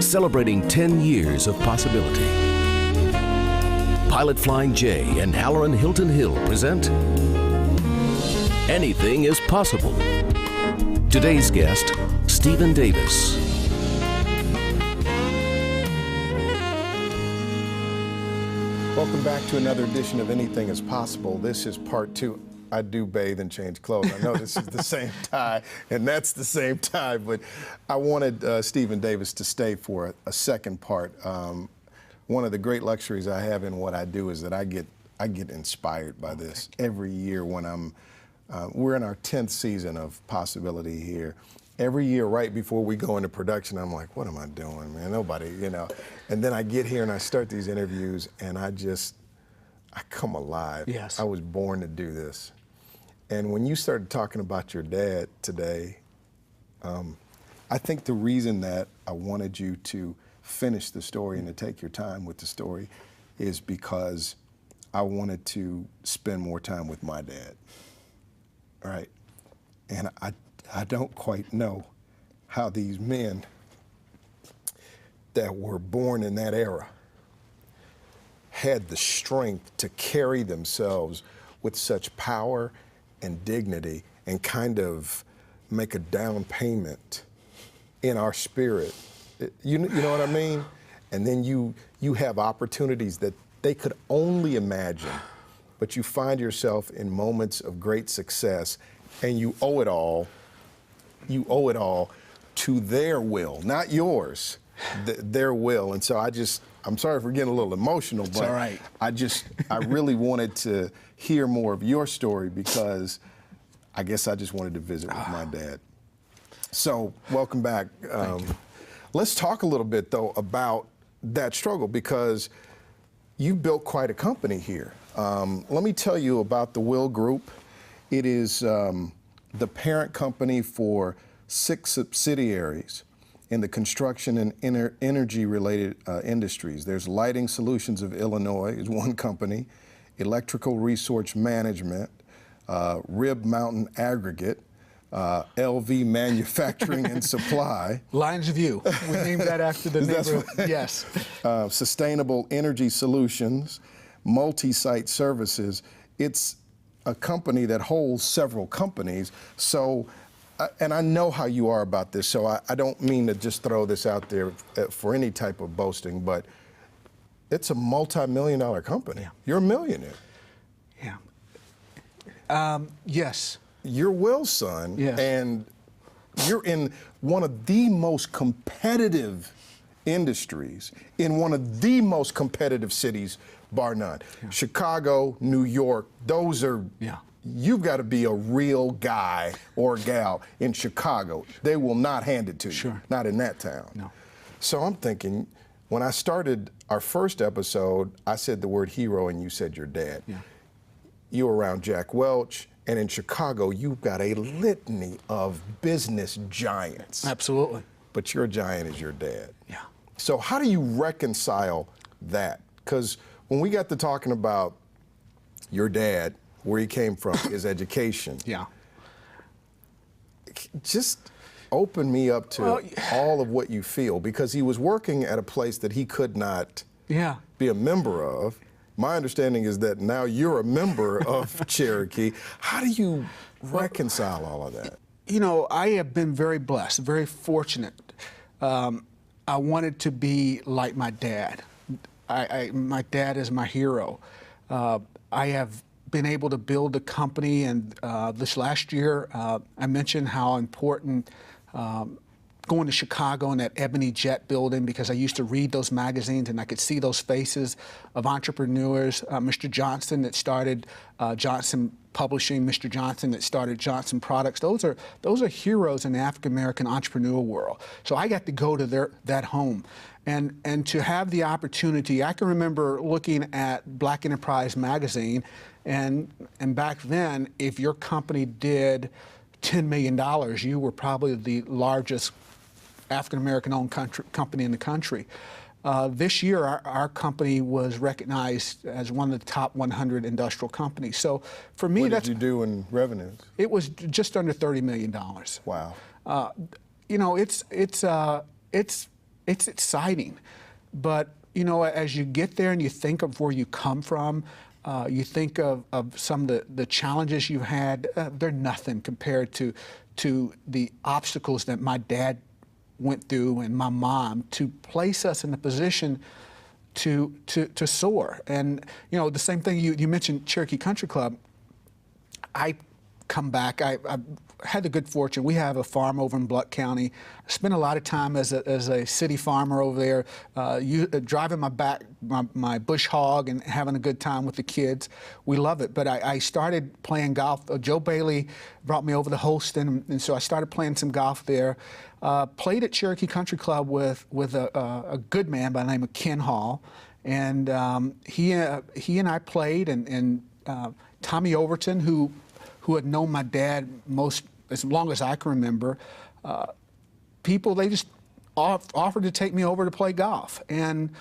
celebrating 10 years of possibility. Pilot Flying J and Halloran Hilton Hill present Anything is Possible. Today's guest, Stephen Davis. Welcome back to another edition of Anything is Possible. This is part two. I do bathe and change clothes. I know this is the same tie, and that's the same tie, but I wanted Stephen Davis to stay for a second part. One of the great luxuries I have in what I do is that I get inspired by this every year when we're in our 10th season of Possibility here. Every year, right before we go into production, I'm like, what am I doing, man? Nobody, And then I get here and I start these interviews, and I come alive. Yes. I was born to do this. And when you started talking about your dad today, I think the reason that I wanted you to finish the story and to take your time with the story is because I wanted to spend more time with my dad, right? And I don't quite know how these men that were born in that era had the strength to carry themselves with such power and dignity and kind of make a down payment in our spirit. You know what I mean? And then you have opportunities that they could only imagine, but you find yourself in moments of great success, and you owe it all to their will, not yours, their will. And so I'm sorry for getting a little emotional, but all right. I really wanted to hear more of your story because I guess I just wanted to visit with my dad. So welcome back. Let's talk a little bit though about that struggle because you built quite a company here. Let me tell you about the Will Group. It is the parent company for 6 subsidiaries in the construction and energy-related industries. There's Lighting Solutions of Illinois is one company, Electrical Resource Management, Rib Mountain Aggregate, LV Manufacturing and Supply. Lions View. We named that after the neighborhood. Yes. Sustainable Energy Solutions, Multi-Site Services. It's a company that holds several companies. So, and I know how you are about this, so I don't mean to just throw this out there for any type of boasting, but it's a multi-million-dollar company. Yeah. You're a millionaire. Yeah. Yes. You're Will's son, yes. And you're in one of the most competitive industries, in one of the most competitive cities, bar none. Yeah. Chicago, New York, those are, you've got to be a real guy or gal in Chicago. They will not hand it to you, not in that town. No. So I'm thinking, when I started our first episode, I said the word hero and you said your dad. Yeah. You were around Jack Welch. And in Chicago, you've got a litany of business giants. Absolutely. But your giant is your dad. Yeah. So how do you reconcile that? Because when we got to talking about your dad, where he came from, his education. Yeah. Just open me up to all of what you feel, because he was working at a place that he could not be a member of. My understanding is that now you're a member of Cherokee. How do you reconcile all of that? I have been very blessed, very fortunate. I wanted to be like my dad. My dad is my hero. I have been able to build a company, and this last year, I mentioned how important going to Chicago in that Ebony Jet building, because I used to read those magazines and I could see those faces of entrepreneurs. Mr. Johnson that started Johnson Publishing, Mr. Johnson that started Johnson Products. Those are heroes in the African American entrepreneur world. So I got to go to that home. And to have the opportunity, I can remember looking at Black Enterprise magazine, and back then, if your company did $10 million, you were probably the largest African-American owned company in the country. This year, our company was recognized as one of the top 100 industrial companies. So for me, what did you do in revenues? It was just under $30 million. Wow. It's it's exciting. But, you know, as you get there and you think of where you come from, you think of some of the challenges you had, they're nothing compared to the obstacles that my dad went through and my mom to place us in a position to soar. And, you know, the same thing, you mentioned Cherokee Country Club. I come back, I had the good fortune, we have a farm over in Blount County. I spent a lot of time as a city farmer over there, driving my bush hog and having a good time with the kids. We love it, but I started playing golf. Joe Bailey brought me over to Holston, and so I started playing some golf there. Played at Cherokee Country Club with a good man by the name of Ken Hall, and he and I played, and Tommy Overton, who had known my dad as long as I can remember, people, they just offered to take me over to play golf. And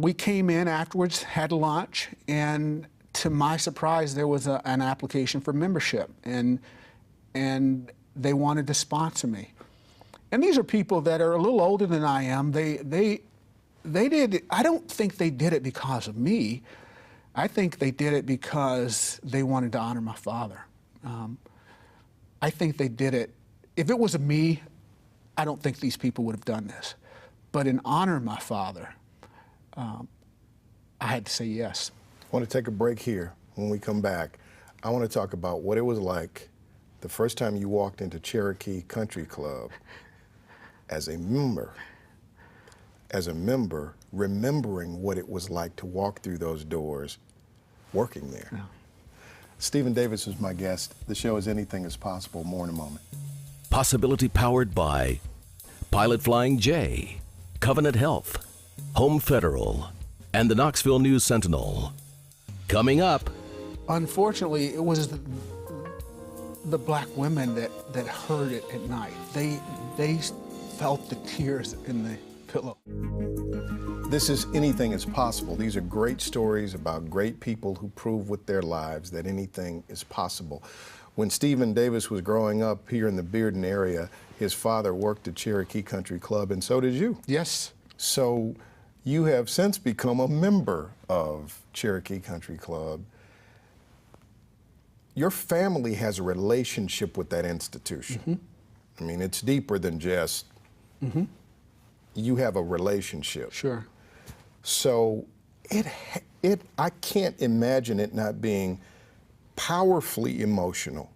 we came in afterwards, had lunch, and to my surprise, there was an application for membership, and they wanted to sponsor me. And these are people that are a little older than I am. They did, I don't think they did it because of me. I think they did it because they wanted to honor my father. I think they did it. If it was me, I don't think these people would have done this. But in honor of my father, I had to say yes. I want to take a break here. When we come back, I want to talk about what it was like the first time you walked into Cherokee Country Club as a member, remembering what it was like to walk through those doors working there. Yeah. Stephen Davis is my guest. The show is Anything is Possible. More in a moment. Possibility powered by Pilot Flying J, Covenant Health, Home Federal, and the Knoxville News Sentinel. Coming up. Unfortunately, it was the black women that heard it at night. They felt the tears in the pillow. This is Anything is Possible. These are great stories about great people who prove with their lives that anything is possible. When Stephen Davis was growing up here in the Bearden area, his father worked at Cherokee Country Club, and so did you. Yes. So you have since become a member of Cherokee Country Club. Your family has a relationship with that institution. Mm-hmm. I mean, it's deeper than just you have a relationship. Sure. So I can't imagine it not being powerfully emotional.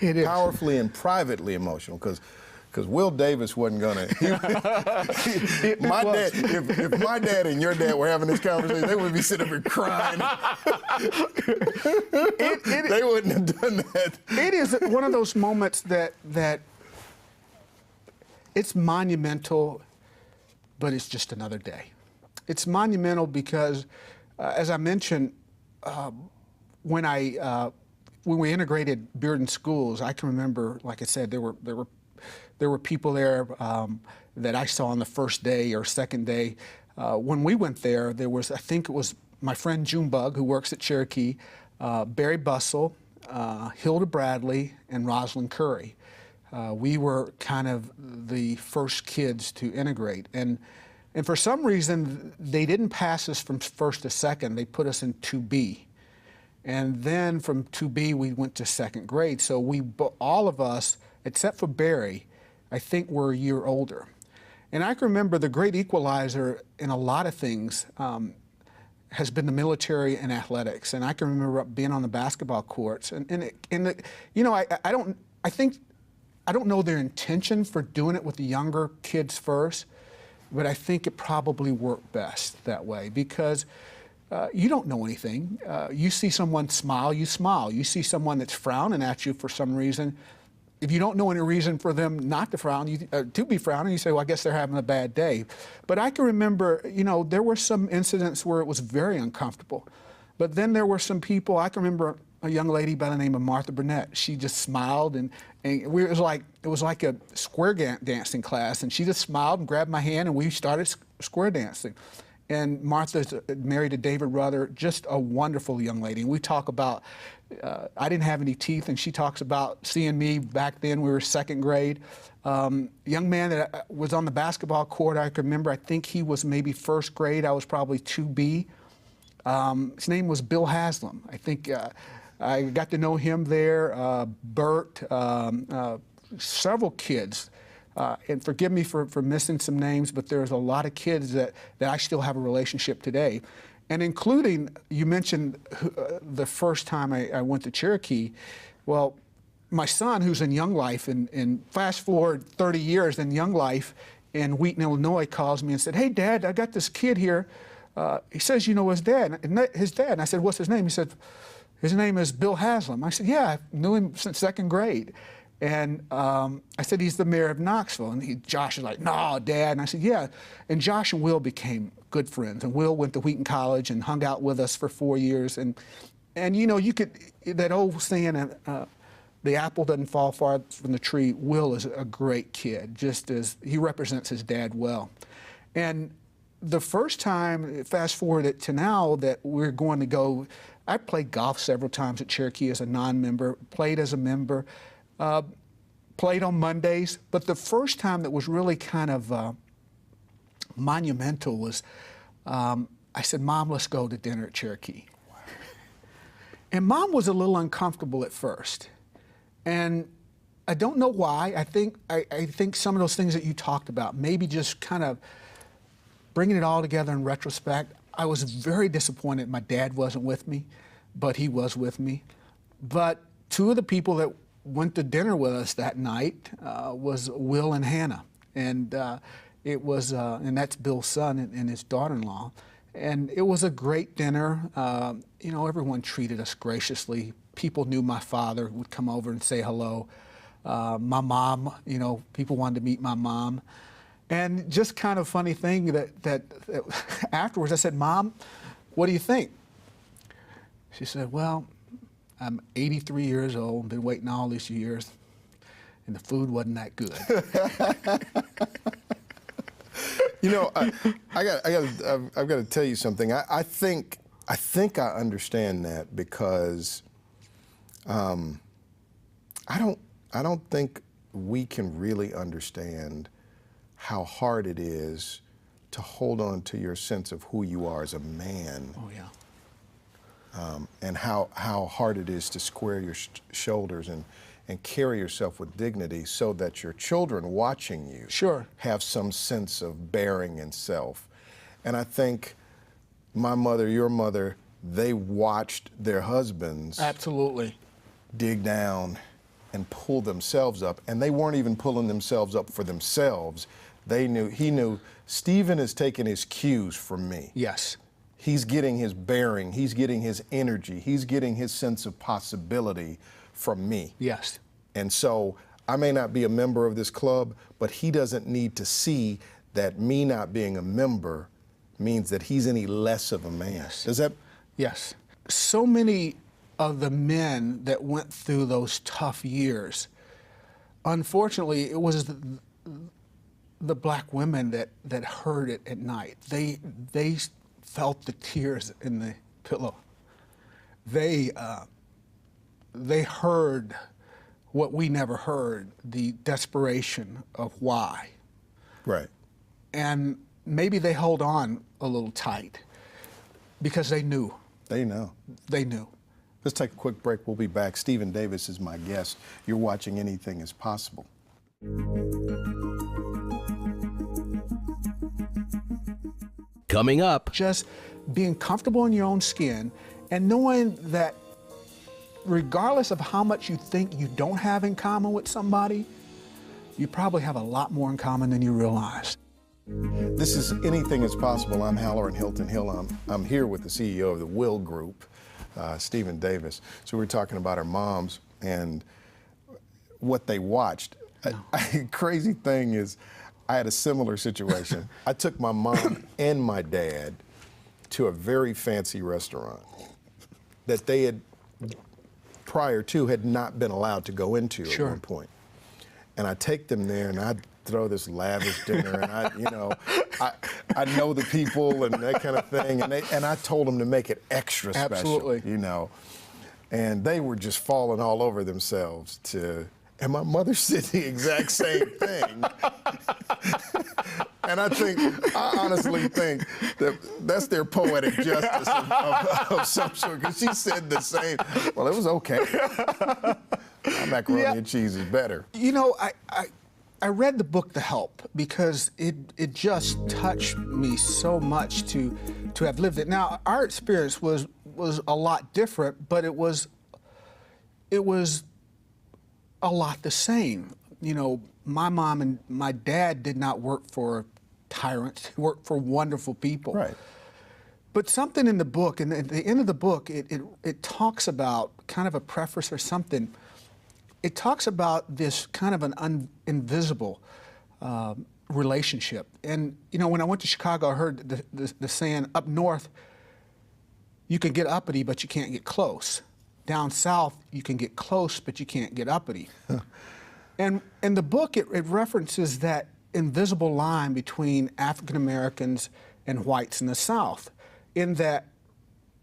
It is. Powerfully and privately emotional, because Will Davis wasn't gonna. If my dad and your dad were having this conversation, they would be sitting up here crying. They wouldn't have done that. It is one of those moments that it's monumental, but it's just another day. It's monumental because, as I mentioned, when we integrated Bearden schools, I can remember, like I said, there were people there that I saw on the first day or second day. When we went there, there was, I think it was my friend Junebug, who works at Cherokee, Barry Bussell, Hilda Bradley, and Rosalind Curry. We were kind of the first kids to integrate. And for some reason, they didn't pass us from first to second. They put us in 2B. And then from 2B, we went to second grade. So all of us, except for Barry, I think were a year older. And I can remember the great equalizer in a lot of things has been the military and athletics. And I can remember being on the basketball courts. I don't know their intention for doing it with the younger kids first, but I think it probably worked best that way because you don't know anything. You see someone smile, you smile. You see someone that's frowning at you for some reason. If you don't know any reason for them not to frown, to be frowning, you say, well, I guess they're having a bad day. But I can remember, there were some incidents where it was very uncomfortable. But then there were some people, I can remember a young lady by the name of Martha Burnett. She just smiled, and it was like a square dancing class, and she just smiled and grabbed my hand, and we started square dancing. And Martha's married to David Ruther, just a wonderful young lady. And we talk about, I didn't have any teeth, and she talks about seeing me back then. We were second grade. Young man that was on the basketball court, I can remember, I think he was maybe first grade. I was probably 2B. His name was Bill Haslam. I think I got to know him there, Bert, several kids. And forgive me for missing some names, but there's a lot of kids that I still have a relationship today. And including, you mentioned the first time I went to Cherokee. Well, my son, who's in Young Life, and fast forward 30 years in Young Life in Wheaton, Illinois, calls me and said, "Hey, Dad, I got this kid here. He says you know his dad." And I said, "What's his name?" He said, "His name is Bill Haslam." I said, "Yeah, I knew him since second grade." And I said, "He's the mayor of Knoxville." And Josh is like, "No, Dad." And I said, "Yeah." And Josh and Will became good friends. And Will went to Wheaton College and hung out with us for 4 years. And you know, you could, that old saying, the apple doesn't fall far from the tree. Will is a great kid, just as he represents his dad well. And the first time, fast forward it to now, that we're going to go, I played golf several times at Cherokee as a non-member, played as a member, played on Mondays, but the first time that was really kind of monumental was, I said, "Mom, let's go to dinner at Cherokee." Wow. And Mom was a little uncomfortable at first. And I don't know why. I think some of those things that you talked about, maybe just kind of bringing it all together in retrospect. I was very disappointed my dad wasn't with me, but he was with me. But two of the people that went to dinner with us that night was Will and Hannah, and it was, and that's Bill's son and his daughter-in-law, and it was a great dinner. You know, everyone treated us graciously. People knew my father, would come over and say hello. My mom, you know, people wanted to meet my mom. And just kind of funny thing that afterwards I said, "Mom, what do you think?" She said, "Well, I'm 83 years old, been waiting all these years, and the food wasn't that good." You know, I've got to tell you something. I think I understand that because I don't think we can really understand how hard it is to hold on to your sense of who you are as a man. Oh, yeah. And how hard it is to square your shoulders and carry yourself with dignity so that your children watching you Sure. have some sense of bearing and self. And I think my mother, your mother, they watched their husbands Absolutely. dig down and pull themselves up, and they weren't even pulling themselves up for themselves. He knew Stephen is taking his cues from me. Yes. He's getting his bearing, he's getting his energy, he's getting his sense of possibility from me. Yes. And so I may not be a member of this club, but he doesn't need to see that me not being a member means that he's any less of a man. Yes. Does that? Yes. So many of the men that went through those tough years, unfortunately, it was the black women that heard it at night. They felt the tears in the pillow. They heard what we never heard, the desperation of why. Right. And maybe they hold on a little tight because they knew. They know. They knew. Let's take a quick break. We'll be back. Stephen Davis is my guest. You're watching Anything is Possible. Coming up, Just being comfortable in your own skin and knowing that regardless of how much you think you don't have in common with somebody, you probably have a lot more in common than you realize. This is Anything is Possible. I'm Hal and Hilton Hill. I'm here with the CEO of the Will Group, Stephen Davis. So we're talking about our moms and what they watched. Crazy thing is, I had a similar situation. I took my mom and my dad to a very fancy restaurant that they had, prior to, had not been allowed to go into Sure. at one point. And I take them there, and I throw this lavish dinner, and I know the people and that kind of thing, and I told them to make it extra special, Absolutely. And they were just falling all over themselves and my mother said the exact same thing. And I honestly think that's their poetic justice of some sort, because she said the same. Well, it was okay. My macaroni and cheese is better. I read the book The Help because it just touched me so much to have lived it. Now, our experience was a lot different, but it was a lot the same. My mom and my dad did not work for tyrants. They worked for wonderful people. Right. But something in the book, and at the end of the book, it talks about, kind of a preface or something, it talks about this kind of an invisible relationship. And, when I went to Chicago, I heard the saying, up north, you can get uppity, but you can't get close. Down south, you can get close, but you can't get uppity. And in the book, it references that invisible line between African Americans and whites in the South, in that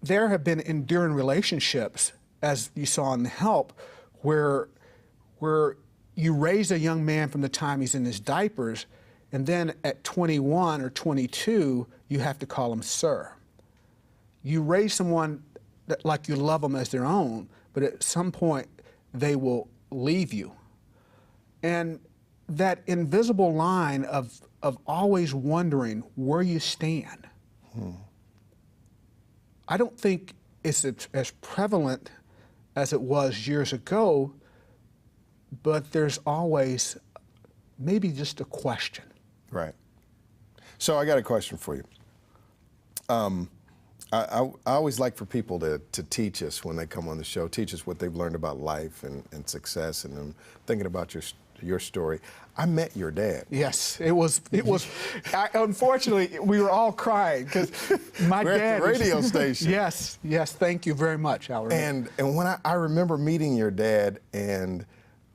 there have been enduring relationships, as you saw in The Help, where you raise a young man from the time he's in his diapers, and then at 21 or 22, you have to call him sir. You raise someone like you love them as their own, but at some point they will leave you. And that invisible line of always wondering where you stand, I don't think it's as prevalent as it was years ago, but there's always maybe just a question. Right. So I got a question for you. I always like for people to teach us when they come on the show, teach us what they've learned about life and success, and I'm thinking about your story. I met your dad. Yes, it was. Unfortunately, we were all crying because my we're dad. At the radio station. Yes. Thank you very much, Howard. And when I remember meeting your dad, and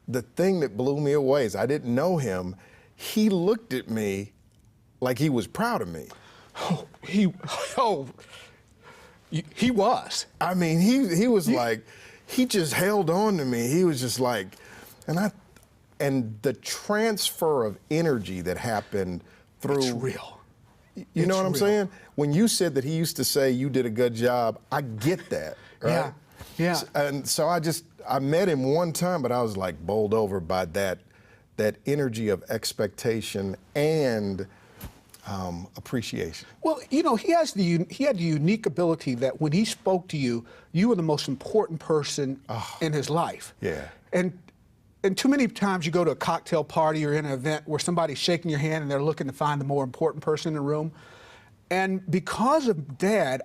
the thing that blew me away is I didn't know him. He looked at me like he was proud of me. He was. I mean, he was like, he just held on to me. He was just like, and the transfer of energy that happened through. It's real. You know what I'm saying? When you said that he used to say you did a good job, I get that, right? Yeah. And so I met him one time, but I was like bowled over by that energy of expectation and appreciation. Well, he had the unique ability that when he spoke to you, you were the most important person in his life. Yeah. And too many times you go to a cocktail party or in an event where somebody's shaking your hand and they're looking to find the more important person in the room. And because of Dad,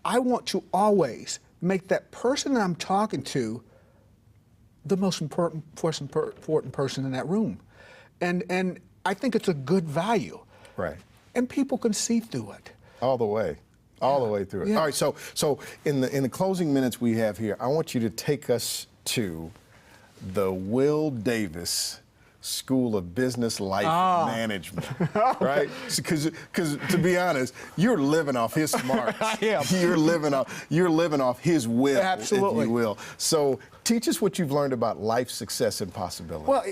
I want to always make that person that I'm talking to the most important person in that room. And I think it's a good value. Right. And people can see through it. All the way through it. Yeah. All right, so in the closing minutes we have here, I want you to take us to the Will Davis School of Business Life Management, right? Because to be honest, you're living off his smarts. I am. You're living off his will, Absolutely. if you will. So teach us what you've learned about life, success, and possibility. Well,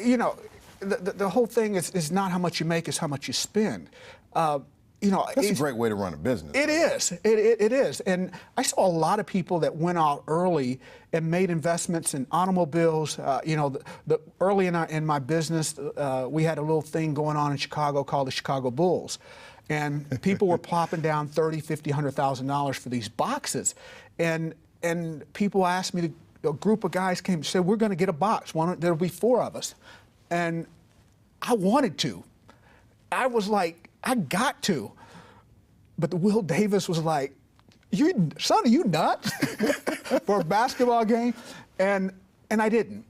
the whole thing is not how much you make, it's how much you spend. That's a great way to run a business. It is. It is. And I saw a lot of people that went out early and made investments in automobiles. Early in my business, we had a little thing going on in Chicago called the Chicago Bulls. And people were plopping down $30,000, $50,000, $100,000 for these boxes. And people asked me, a group of guys came and said, we're going to get a box. There'll be 4 of us. And I wanted to. I was like, I got to. But Will Davis was like, son, are you nuts for a basketball game? And I didn't.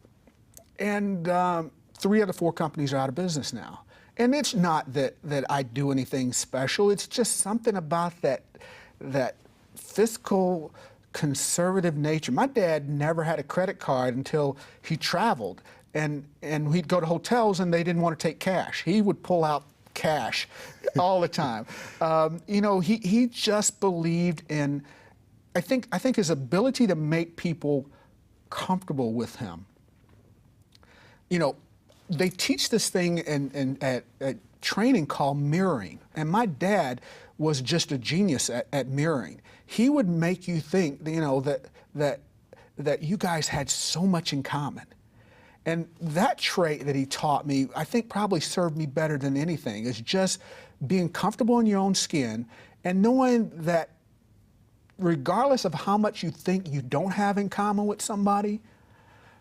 And 3 of the 4 companies are out of business now. And it's not that I do anything special. It's just something about that fiscal conservative nature. My dad never had a credit card until he traveled. and we'd go to hotels and they didn't want to take cash. He would pull out cash all the time. You know, he just believed in, I think his ability to make people comfortable with him. You know, they teach this thing at training called mirroring, and my dad was just a genius at mirroring. He would make you think, you know, that you guys had so much in common. And that trait that he taught me, I think probably served me better than anything, is just being comfortable in your own skin and knowing that regardless of how much you think you don't have in common with somebody,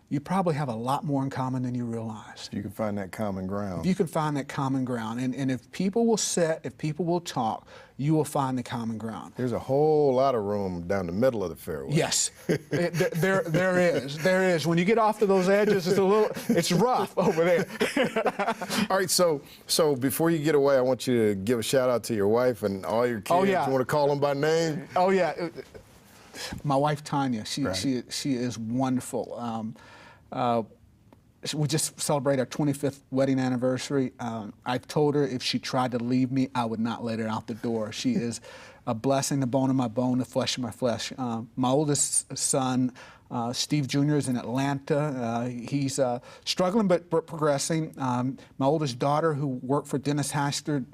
you probably have a lot more in common than you realize. You can find that common ground. If you can find that common ground, and if people will sit, if people will talk, you will find the common ground. There's a whole lot of room down the middle of the fairway. Yes, there is. When you get off to those edges, it's rough over there. All right, so before you get away, I want you to give a shout out to your wife and all your kids. Oh, yeah. You want to call them by name? Oh yeah, my wife Tanya. She is wonderful. We just celebrated our 25th wedding anniversary. I told her if she tried to leave me, I would not let her out the door. She is a blessing, the bone of my bone, the flesh of my flesh. My oldest son, Steve Jr., is in Atlanta. He's struggling but progressing. My oldest daughter, who worked for Dennis Hastert,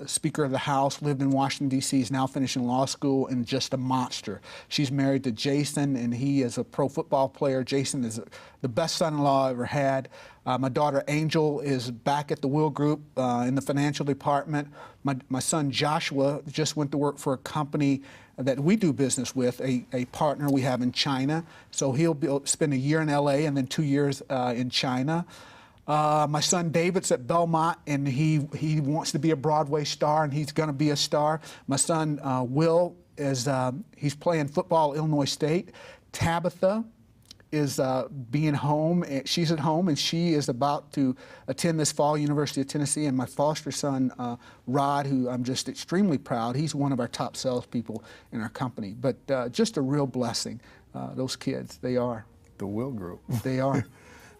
Speaker of the House, lived in Washington, D.C., is now finishing law school and just a monster. She's married to Jason, and he is a pro football player. Jason is the best son-in-law I ever had. My daughter Angel is back at the Will Group in the financial department. My son Joshua just went to work for a company that we do business with, a partner we have in China. So he'll spend a year in LA and then 2 years in China. My son David's at Belmont, and he wants to be a Broadway star, and he's going to be a star. My son Will is he's playing football at Illinois State. Tabitha is being home. She's at home, and she is about to attend this fall, University of Tennessee. And my foster son, Rod, who I'm just extremely proud, he's one of our top salespeople in our company. But just a real blessing, those kids, they are. The Will Group. They are.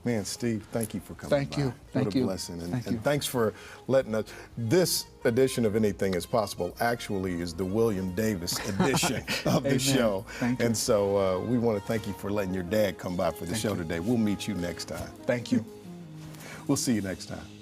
Man, Steve, thank you for coming Thank by. you. What Thank a you. blessing. Thank you. And thanks for letting us. This edition of Anything is Possible actually is the William Davis edition of the Amen. show. Thank you. And so we want to thank you for letting your dad come by for the show today. We'll meet you next time. Thank you. We'll see you next time.